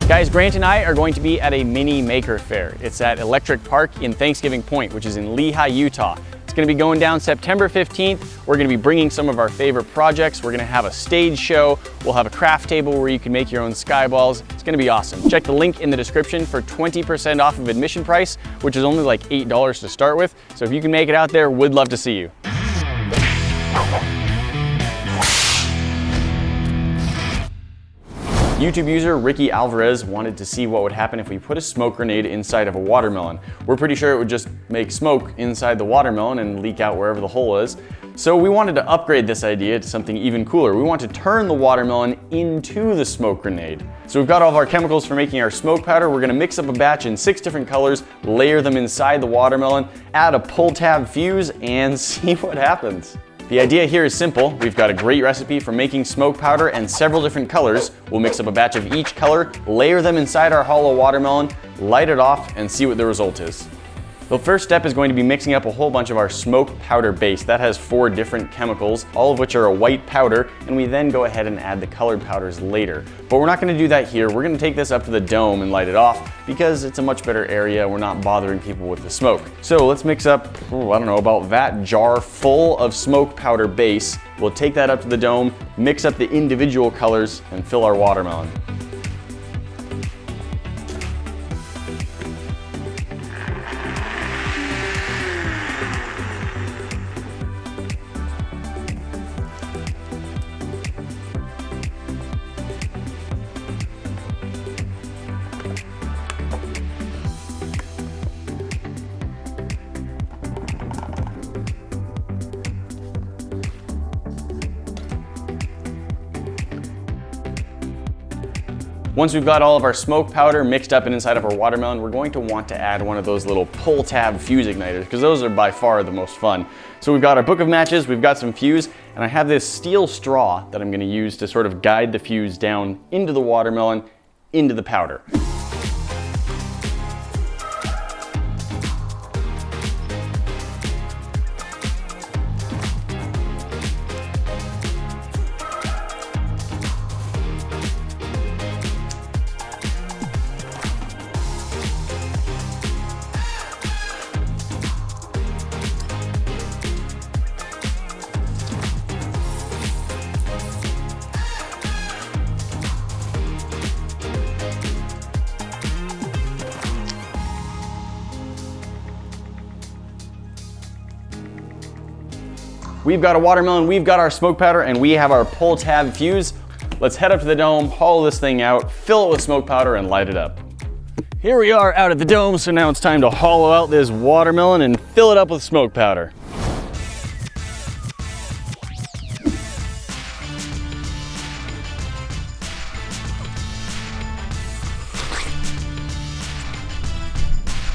Guys, Grant and I are going to be at a mini maker fair. It's at Electric Park in Thanksgiving Point, which is in Lehi, Utah. It's going to be going down September 15th. We're going to be bringing some of our favorite projects. We're going to have a stage show. We'll have a craft table where you can make your own skyballs. It's going to be awesome. Check the link in the description for 20% off of admission price, which is only like $8 to start with. So if you can make it out there, we'd love to see you. YouTube user Ricky Alvarez wanted to see what would happen if we put a smoke grenade inside of a watermelon. We're pretty sure it would just make smoke inside the watermelon and leak out wherever the hole is. So we wanted to upgrade this idea to something even cooler. We want to turn the watermelon into the smoke grenade. So we've got all of our chemicals for making our smoke powder. We're gonna mix up a batch in 6 different colors, layer them inside the watermelon, add a pull tab fuse, and see what happens. The idea here is simple. We've got a great recipe for making smoke powder and several different colors. We'll mix up a batch of each color, layer them inside our hollow watermelon, light it off, and see what the result is. The first step is going to be mixing up a whole bunch of our smoke powder base. That has 4 different chemicals, all of which are a white powder, and we then go ahead and add the colored powders later. But we're not going to do that here. We're going to take this up to the dome and light it off because it's a much better area. We're not bothering people with the smoke. So let's mix up, I don't know, about that jar full of smoke powder base. We'll take that up to the dome, mix up the individual colors, and fill our watermelon. Once we've got all of our smoke powder mixed up and inside of our watermelon, we're going to want to add one of those little pull tab fuse igniters because those are by far the most fun. So we've got our book of matches, we've got some fuse, and I have this steel straw that I'm going to use to sort of guide the fuse down into the watermelon, into the powder. We've got a watermelon, we've got our smoke powder, and we have our pull tab fuse. Let's head up to the dome, hollow this thing out, fill it with smoke powder, and light it up. Here we are out at the dome, so now it's time to hollow out this watermelon and fill it up with smoke powder.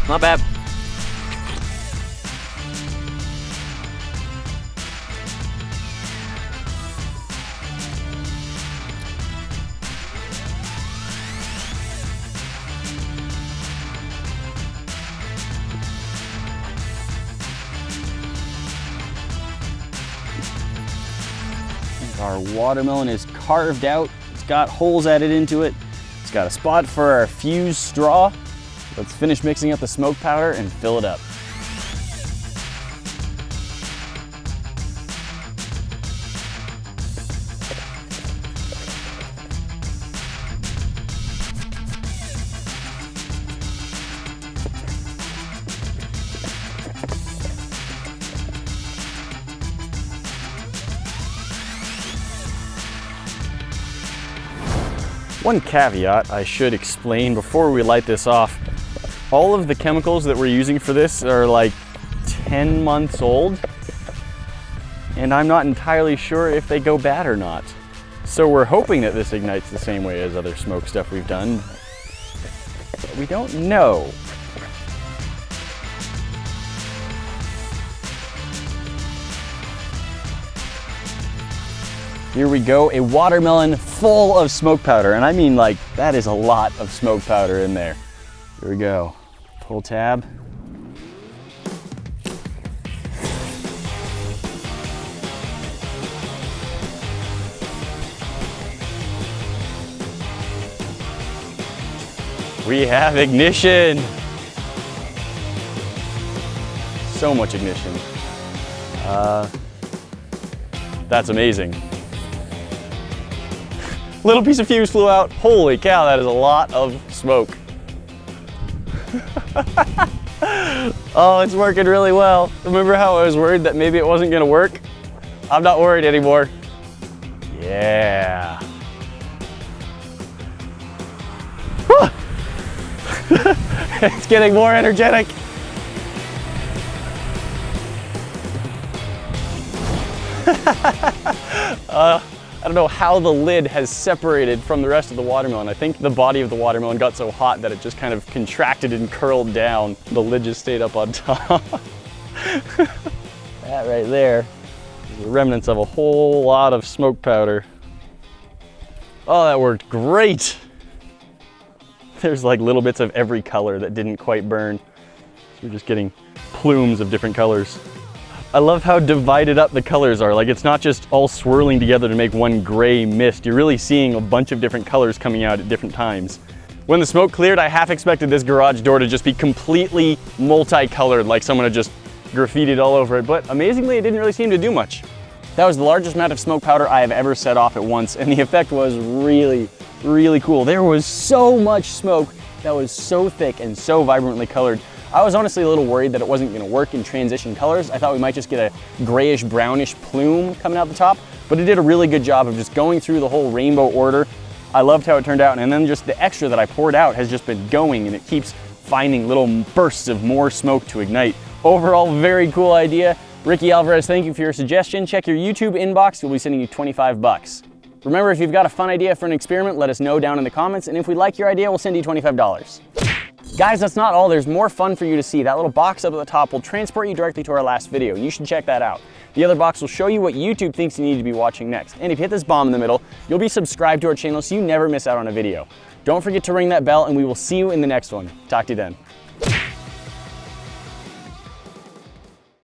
Not bad. Our watermelon is carved out. It's got holes added into it. It's got a spot for our fuse straw. Let's finish mixing up the smoke powder and fill it up. One caveat I should explain before we light this off. All of the chemicals that we're using for this are like 10 months old, and I'm not entirely sure if they go bad or not. So we're hoping that this ignites the same way as other smoke stuff we've done, but we don't know. Here we go, a watermelon full of smoke powder. And I mean, like, that is a lot of smoke powder in there. Here we go, pull tab. We have ignition. So much ignition. That's amazing. Little piece of fuse flew out. Holy cow, that is a lot of smoke. Oh, it's working really well. Remember how I was worried that maybe it wasn't gonna work? I'm not worried anymore. Yeah. It's getting more energetic. I don't know how the lid has separated from the rest of the watermelon. I think the body of the watermelon got so hot that it just kind of contracted and curled down. The lid just stayed up on top. That right there is the remnants of a whole lot of smoke powder. Oh, that worked great. There's like little bits of every color that didn't quite burn. So we're just getting plumes of different colors. I love how divided up the colors are. Like, it's not just all swirling together to make one gray mist. You're really seeing a bunch of different colors coming out at different times. When the smoke cleared, I half expected this garage door to just be completely multicolored, like someone had just graffitied all over it, but amazingly, it didn't really seem to do much. That was the largest amount of smoke powder I have ever set off at once, and the effect was really, really cool. There was so much smoke that was so thick and so vibrantly colored. I was honestly a little worried that it wasn't gonna work in transition colors. I thought we might just get a grayish brownish plume coming out the top, but it did a really good job of just going through the whole rainbow order. I loved how it turned out, and then just the extra that I poured out has just been going, and it keeps finding little bursts of more smoke to ignite. Overall, very cool idea. Ricky Alvarez, thank you for your suggestion. Check your YouTube inbox, we'll be sending you 25 bucks. Remember, if you've got a fun idea for an experiment, let us know down in the comments, and if we like your idea, we'll send you $25. Guys, that's not all. There's more fun for you to see. That little box up at the top will transport you directly to our last video, and you should check that out. The other box will show you what YouTube thinks you need to be watching next. And if you hit this bomb in the middle, you'll be subscribed to our channel so you never miss out on a video. Don't forget to ring that bell, and we will see you in the next one. Talk to you then.